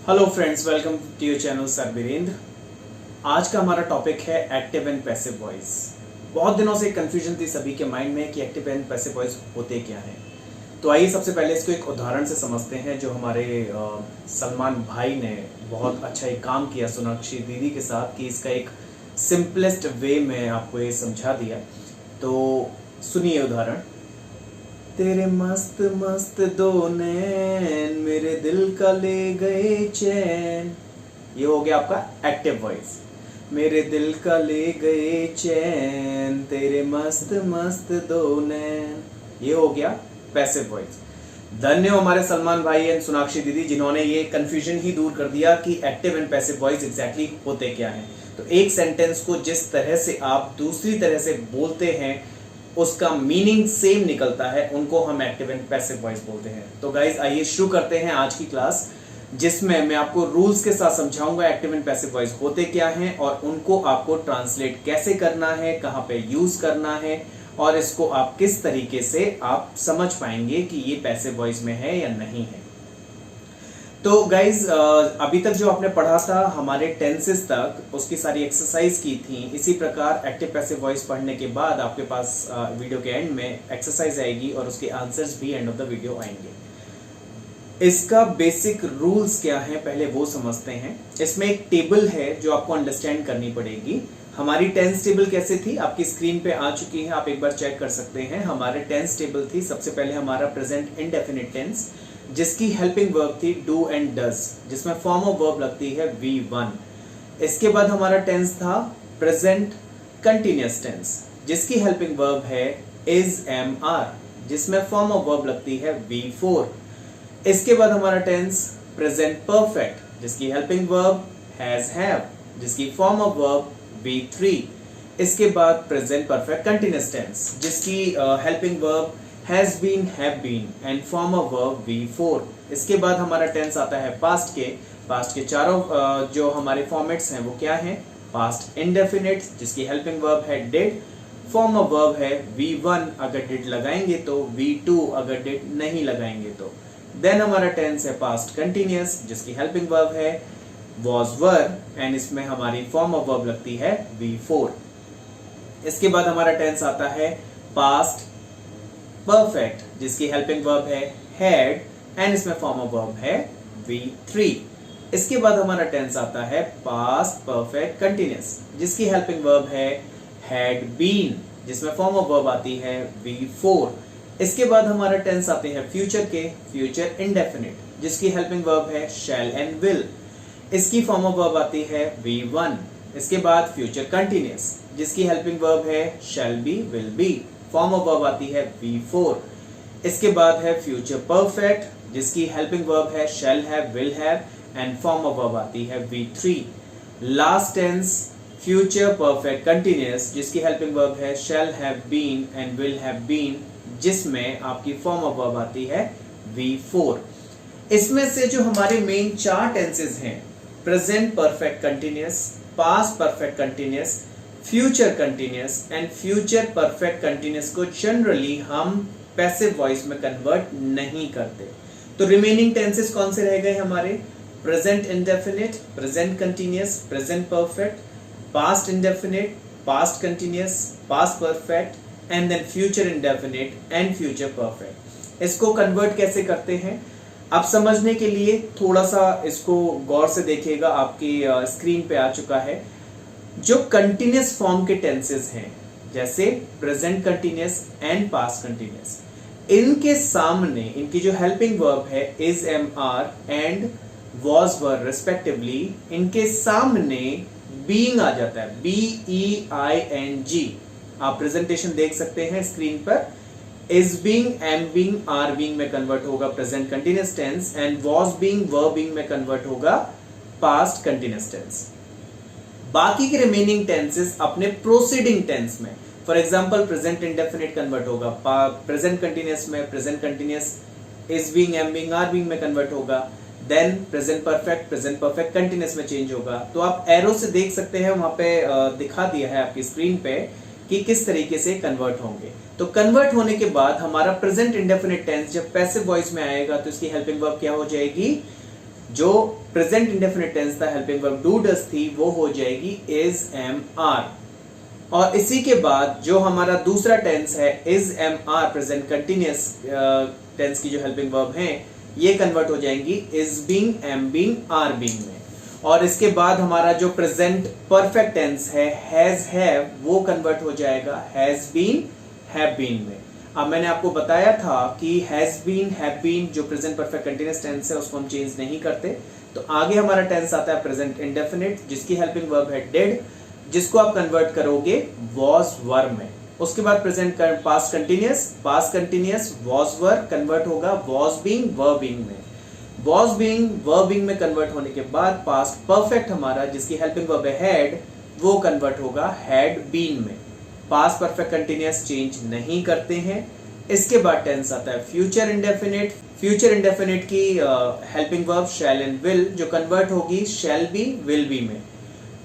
Hello friends, welcome to your channel sir Virendra. आज का हमारा टॉपिक है एक्टिव एंड पैसिव वॉइस। बहुत दिनों से कंफ्यूजन थी सभी के माइंड में कि एक्टिव एंड पैसिव वॉइस होते क्या हैं। तो आइए सबसे पहले इसको एक उदाहरण से समझते हैं जो हमारे सलमान भाई ने बहुत अच्छा एक काम किया सोनाक्षी दीदी के साथ कि इसका एक सिंपलेस्ट वे में आपको ये समझा दिया। तो सुनिए उदाहरण। तेरे मस्त मस्त दो नैन मेरे दिल का ले गए चैन। ये हो गया आपका एक्टिव वॉइस। मेरे दिल का ले गए चैन तेरे मस्त मस्त दो नैन। ये हो गया पैसिव वॉइस। धन्य हो हमारे सलमान भाई एंड सोनाक्षी दीदी जिन्होंने ये कंफ्यूजन ही दूर कर दिया कि active and passive voice exactly होते क्या हैं। तो एक सेंटेंस को जिस तरह से आप दूसरी तरह से बोलते हैं उसका मीनिंग सेम निकलता है, उनको हम एक्टिव एंड पैसिव वॉइस बोलते हैं। तो गाइज आइए शुरू करते हैं आज की क्लास, जिसमें मैं आपको रूल्स के साथ समझाऊंगा एक्टिव एंड पैसिव वॉइस होते क्या हैं और उनको आपको ट्रांसलेट कैसे करना है, कहां पे यूज करना है और इसको आप किस तरीके से आप समझ पाएंगे कि ये पैसिव वॉइस में है या नहीं है। तो गाइज अभी तक जो आपने पढ़ा था हमारे टेंसेस तक उसकी सारी एक्सरसाइज की थी। इसी प्रकार एक्टिव पैसिव वॉइस पढ़ने के बाद आपके पास वीडियो के एंड में एक्सरसाइज आएगी और उसके आंसर्स भी एंड ऑफ द वीडियो आएंगे। इसका बेसिक रूल्स क्या है पहले वो समझते हैं। इसमें एक टेबल है जो आपको अंडरस्टैंड करनी पड़ेगी। हमारी टेंस टेबल कैसे थी आपकी स्क्रीन पे आ चुकी है, आप एक बार चेक कर सकते हैं। हमारे टेंस टेबल थी, सबसे पहले हमारा प्रेजेंट इंडेफिनिट टेंस जिसकी हेल्पिंग वर्ब थी डू एंड डज, जिसमें फॉर्म ऑफ वर्ब लगती है V1। इसके बाद हमारा टेंस था प्रेजेंट कंटिन्यूअस टेंस जिसकी हेल्पिंग वर्ब है इज एम आर, जिसमें फॉर्म ऑफ वर्ब लगती है V4। इसके बाद हमारा टेंस प्रेजेंट परफेक्ट जिसकी हेल्पिंग वर्ब हैज हैव, जिसकी फॉर्म ऑफ वर्ब V3। इसके बाद प्रेजेंट परफेक्ट कंटिन्यूअस टेंस जिसकी helping verb has been, have been and form of verb V4। इसके बाद हमारा टेंस आता है पास्ट के चारों जो हमारे फॉर्मेट्स हैं वो क्या हैं? पास्ट इंडेफिनिट जिसकी हेल्पिंग वर्ब है did, फॉर्म ऑफ वर्ब है V1 अगर did लगाएंगे तो, V2 अगर did नहीं लगाएंगे तो। देन हमारा टेंस है पास्ट कंटिन्यूअस जिसकी हेल्पिंग वर्ब है was were एंड इसमें हमारी फॉर्म ऑफ वर्ब लगती है V4। इसके बाद हमारा टेंस आता है पास्ट परफेक्ट जिसकी हेल्पिंग वर्ब है हैड एंड इसमें फॉर्म ऑफ वर्ब है V3। इसके बाद हमारा टेंस आता है पास्ट परफेक्ट कंटिन्यूअस जिसकी हेल्पिंग वर्ब है हैड बीन जिसमें फॉर्म ऑफ वर्ब आती है V4। इसके बाद हमारा टेंस आते हैं फ्यूचर इंडेफिनिट जिसकी हेल्पिंग वर्ब है शैल एंड विल, इसकी फॉर्म ऑफ वर्ब आती है V1। इसके बाद फ्यूचर कंटिन्यूअस जिसकी हेल्पिंग वर्ब है शैल be will be, form of verb आती है V4। इसके बाद है फ्यूचर परफेक्ट जिसकी हेल्पिंग वर्ब है shall have will have and form of verb आती है V3। Last tense future perfect continuous जिसकी हेल्पिंग वर्ब है shall have been and will have been जिसमें आपकी फॉर्म ऑफ वर्ब आती है V4। इसमें से जो हमारे मेन चार टेंसेस हैं present perfect continuous, past perfect continuous, future continuous and future perfect continuous को जनरली हम पैसिव वॉइस में कन्वर्ट नहीं करते। तो रिमेनिंग टेंसेस कौन से रह गए हमारे? Present indefinite, present continuous, present perfect, past indefinite, past continuous, past perfect and then future indefinite and future perfect. इसको कन्वर्ट कैसे करते हैं आप समझने के लिए थोड़ा सा इसको गौर से देखिएगा। आपकी स्क्रीन पे आ चुका है जो कंटिन्यूअस फॉर्म के टेंसेस हैं जैसे present continuous and past continuous, इनके सामने इनकी जो हेल्पिंग वर्ब है is am are and was were respectively, इनके सामने बीइंग आ जाता है BEING। आप प्रेजेंटेशन देख सकते हैं स्क्रीन पर। Is being, am being, are being में कन्वर्ट होगा present continuous tense and was being, were being में कन्वर्ट होगा पास्ट कंटिन्यूअस टेंस। बाकी के रिमेनिंग टेंसेस अपने प्रोसीडिंग टेंस में, for example present indefinite convert होगा प्रेजेंट कंटिन्यूअस में, present continuous is being, am being, are being में convert होगा। देन प्रेजेंट परफेक्ट कंटिन्यूअस में चेंज होगा। तो आप एरो से देख सकते हैं, वहां पे दिखा दिया है आपकी स्क्रीन पे कि किस तरीके से कन्वर्ट होंगे। तो कन्वर्ट होने के बाद हमारा प्रेजेंट इंडेफिनिट टेंस जब पैसिव वॉइस में आएगा तो इसकी हेल्पिंग वर्ब क्या हो जाएगी? जो प्रेजेंट इंडेफिनिट टेंस था, हेल्पिंग वर्ब डू डज थी, वो हो जाएगी इज एम आर। और इसी के बाद जो हमारा दूसरा टेंस है is am are, present continuous tense की जो हेल्पिंग वर्ब है ये कन्वर्ट हो जाएंगी is being, am being, are being में। और इसके बाद हमारा जो प्रेजेंट परफेक्ट टेंस है हैज हैव, वो कन्वर्ट हो जाएगा हैज बीन, हैव बीन में। अब मैंने आपको बताया था कि हैज बीन, हैव बीन जो प्रेजेंट परफेक्ट कंटीन्यूअस टेंस है उसको हम चेंज नहीं करते। तो आगे हमारा टेंस आता है प्रेजेंट इंडेफिनिट, जिसकी हेल्पिंग वर्ब है डिड, जिसको आप कन्वर्ट करोगे वॉज वर में। उसके बाद present past continuous, past continuous was were convert होगा वॉज बीइंग, वर बीइंग में। वॉज बीइंग, वर बीइंग में कन्वर्ट होने के बाद पास्ट परफेक्ट हमारा जिसकी हेल्पिंग वर्ब है हैड, वो कन्वर्ट होगा हैड बीन में। पास्ट परफेक्ट कंटीन्यूअस चेंज नहीं करते हैं। इसके बाद टेंस आता है फ्यूचर इंडेफिनिट। फ्यूचर इंडेफिनिट की helping verb shall and will, जो कन्वर्ट होगी शैल बी, विल बी में।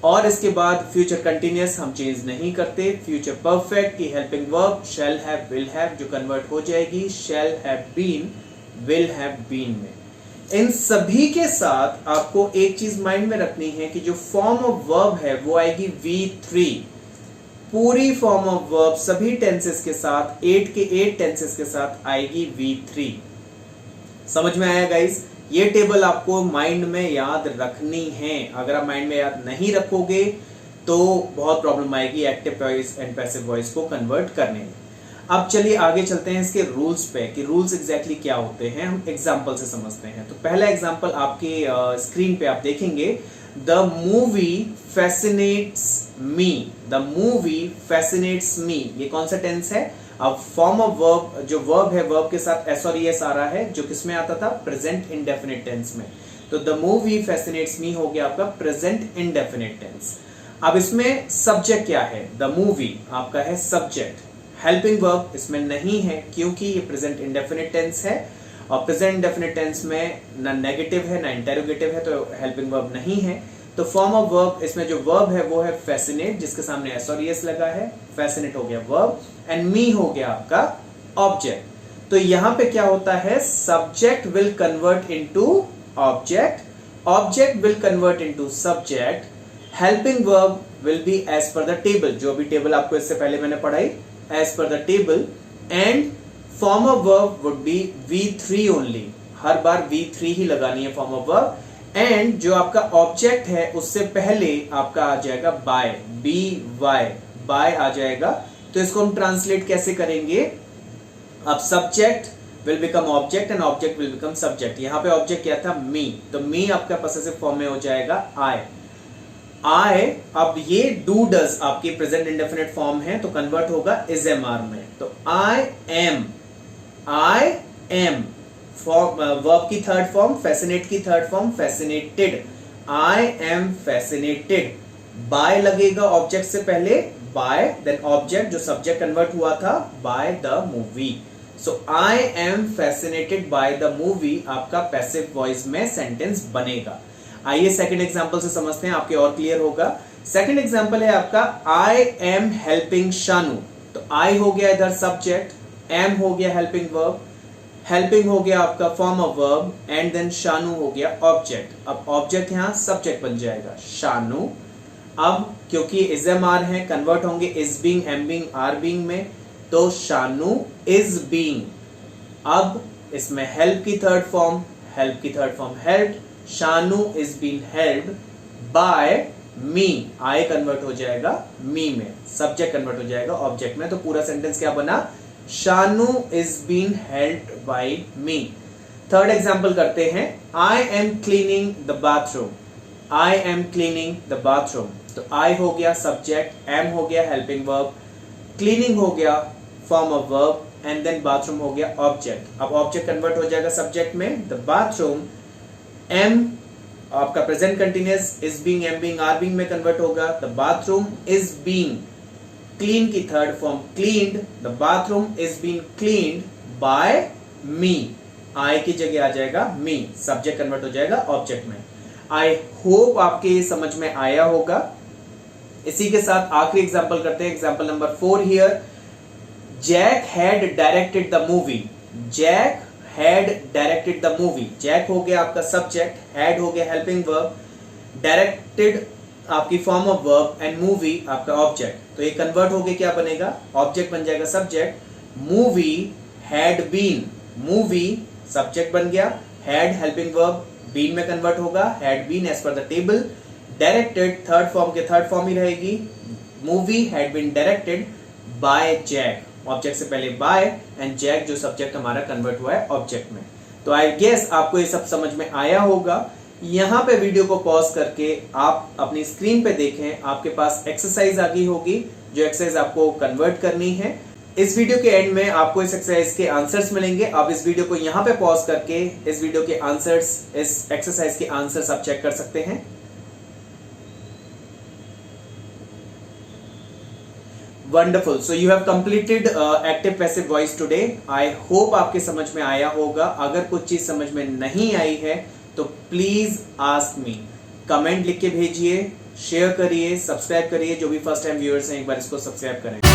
और इसके बाद फ्यूचर कंटीन्यूअस हम चेंज नहीं करते। फ्यूचर परफेक्ट की helping verb shall have, will have, जो कन्वर्ट हो जाएगी shall have been, will have been में। इन सभी के साथ आपको एक चीज माइंड में रखनी है कि जो फॉर्म ऑफ वर्ब है वो आएगी V3। पूरी फॉर्म ऑफ वर्ब सभी टेंसेस के साथ 8 के 8 टेंसेस के साथ आएगी V3। समझ में आया गाइस? ये टेबल आपको माइंड में याद रखनी है। अगर आप माइंड में याद नहीं रखोगे तो बहुत प्रॉब्लम आएगी active voice and passive voice को कन्वर्ट करने में। अब चलिए आगे चलते हैं इसके रूल्स पे कि रूल्स एग्जैक्टली क्या होते हैं, हम एग्जांपल से समझते हैं। तो पहला एग्जांपल आपके स्क्रीन पे आप देखेंगे, the movie fascinates me. The movie fascinates me, ये कौन सा टेंस है? अब फॉर्म ऑफ वर्ब, जो वर्ब है वर्ब के साथ एस और ईएस आ रहा है, जो किसमें आता था? प्रेजेंट इंडेफिनिट टेंस में। तो द मूवी फैसिनेट्स मी हो गया आपका प्रेजेंट इंडेफिनिट टेंस। अब इसमें सब्जेक्ट क्या है? द मूवी आपका है सब्जेक्ट। हेल्पिंग वर्ब इसमें नहीं है क्योंकि ये प्रेजेंट इंडेफिनिट टेंस है, और प्रेजेंट इंडेफिनिट टेंस में ना नेगेटिव है ना इंटेरोगेटिव है, तो हेल्पिंग वर्ब नहीं है। तो फॉर्म ऑफ वर्ब, इसमें जो वर्ब है वो है फैसिनेट, जिसके सामने एस और ईएस लगा है। फैसिनेट हो गया वर्ब एंड मी हो गया आपका ऑब्जेक्ट। तो यहां पे क्या होता है? Subject will convert into object, object will convert into subject, helping verb will be as per the table, जो भी टेबल आपको इससे पहले मैंने पढ़ाई, as per the table, and form of verb would be V3 only। Her bar V3 ही लगानी है form of verb. And जो आपका ऑब्जेक्ट है उससे पहले आपका आ जाएगा by, by, by आ जाएगा। तो इसको हम ट्रांसलेट कैसे करेंगे? अब subject will become object and object will become subject. यहाँ पे ऑब्जेक्ट क्या था? मी, तो मी आपका पॉसेसिव फॉर्म में हो जाएगा I। अब ये डू डज आपकी प्रेजेंट इंडेफिनिट फॉर्म है तो कन्वर्ट होगा इज एम आर में। तो आई एम वर्ब की थर्ड फॉर्म, फैसिनेट की third form fascinated. I am fascinated, by लगेगा ऑब्जेक्ट से पहले, बाय देन ऑब्जेक्ट जो सब्जेक्ट कन्वर्ट हुआ था by the movie. So I am fascinated by the movie आपका पैसिव वॉइस में सेंटेंस बनेगा। आइए सेकंड एग्जांपल से समझते हैं, आपके और क्लियर होगा। सेकंड एग्जांपल है आपका आई एम हेल्पिंग शानू। तो आई हो गया इधर सब्जेक्ट, एम हो गया हेल्पिंग वर्ब, हेल्पिंग हो गया आपका form of verb, and then Shanu हो गया ऑब्जेक्ट। अब ऑब्जेक्ट यहां सब्जेक्ट बन जाएगा शानू। अब क्योंकि इज एम आर है, कन्वर्ट होंगे is being, am being, are being में, तो शानू इज बीइंग। अब इसमें हेल्प की third form, help, Shanu is being helped by me. I convert हो जाएगा मी में, सब्जेक्ट कन्वर्ट हो जाएगा ऑब्जेक्ट में। तो पूरा सेंटेंस क्या बना? Shanu is being helped by me. Third example करते हैं, I am cleaning the bathroom. I am cleaning the bathroom, तो आई हो गया सब्जेक्ट, एम हो गया हेल्पिंग वर्ब, क्लीनिंग हो गया form of verb, and then bathroom हो गया ऑब्जेक्ट। अब ऑब्जेक्ट कन्वर्ट हो जाएगा सब्जेक्ट में, द बाथरूम, एम आपका present continuous, is being, am being, are being में कन्वर्ट होगा, the bathroom is being, clean की third form cleaned, the bathroom is being cleaned by me. I की जगह आ जाएगा मी, सब्जेक्ट कन्वर्ट हो जाएगा ऑब्जेक्ट में। आई होप आपके समझ में आया होगा। इसी के साथ आखिरी एग्जांपल करते हैं, example number 4 here. Jack had directed the movie. Jack had directed the movie. Jack हो गया आपका सब्जेक्ट, हैड हो गया हेल्पिंग वर्ब, डायरेक्टेड आपकी form of verb and movie आपका ऑब्जेक्ट। तो ये कन्वर्ट होके क्या बनेगा, ऑब्जेक्ट बन जाएगा subject, movie had been, movie subject बन गया, हैड हेल्पिंग वर्ब बीन में कन्वर्ट होगा, had been as per the table, directed third form के थर्ड फॉर्म ही रहेगी, movie had been directed by Jack, object से पहले बाय एंड जैक जो सब्जेक्ट हमारा कन्वर्ट हुआ है ऑब्जेक्ट में। तो आई गेस आपको ये सब समझ में आया होगा। यहां पे वीडियो को पॉज करके आप अपनी स्क्रीन पे देखें, आपके पास एक्सरसाइज आ गई होगी, जो एक्सरसाइज आपको कन्वर्ट करनी है। इस वीडियो के एंड में आपको इस एक्सरसाइज के आंसर्स मिलेंगे। आप इस वीडियो को यहां पे पॉज करके इस वीडियो के आंसर्स, इस एक्सरसाइज के आंसर्स आप चेक कर सकते हैं। Wonderful, so you have completed active passive voice today. I hope आपके समझ में आया होगा। अगर कुछ चीज समझ में नहीं आई है तो प्लीज आस्क मी, कमेंट लिख के भेजिए, शेयर करिए, सब्सक्राइब करिए। जो भी फर्स्ट टाइम व्यूअर्स हैं एक बार इसको सब्सक्राइब करें।